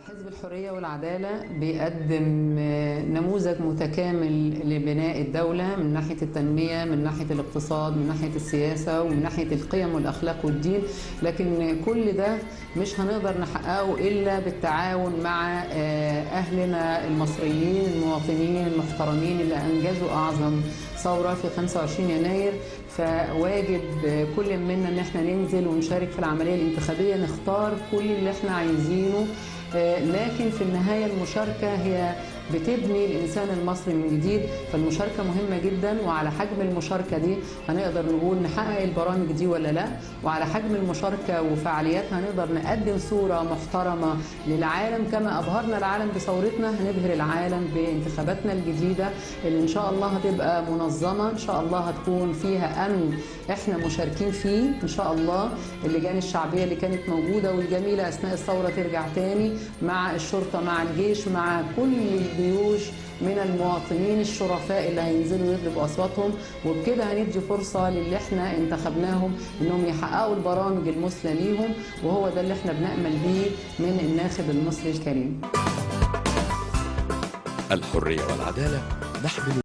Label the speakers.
Speaker 1: حزب الحرية والعدالة بيقدم نموذج متكامل لبناء الدولة من ناحية التنمية، من ناحية الاقتصاد، من ناحية السياسة، ومن ناحية القيم والأخلاق والدين. لكن كل ده مش هنقدر نحققه إلا بالتعاون مع أهلنا المصريين المواطنين المحترمين اللي أنجزوا أعظم ثورة في 25 يناير. فواجب كل منا ان احنا ننزل ونشارك في العملية الانتخابية، نختار كل اللي احنا عايزينه. لكن في النهاية المشاركة هي بتبني الإنسان المصري من جديد. فالمشاركة مهمة جدا، وعلى حجم المشاركة دي هنقدر نقول نحقق البرامج دي ولا لا، وعلى حجم المشاركة وفعالياتها هنقدر نقدم صورة محترمة للعالم. كما أبهرنا العالم بثورتنا هنبهر العالم بانتخاباتنا الجديدة اللي إن شاء الله هتبقى منظمة، إن شاء الله هتكون فيها أمن احنا مشاركين فيه إن شاء الله. اللجان الشعبية اللي كانت موجودة والجميلة أثناء الثورة ترجع تاني، مع الشرطة مع الجيش مع كل الجيوش من المواطنين الشرفاء اللي هينزلوا يطلبوا أصواتهم. وبكده هندي فرصة للي احنا انتخبناهم انهم يحققوا البرامج المثلى ليهم، وهو ده اللي احنا بنأمل بيه من الناخب المصري الكريم.
Speaker 2: الحرية والعدالة نحمل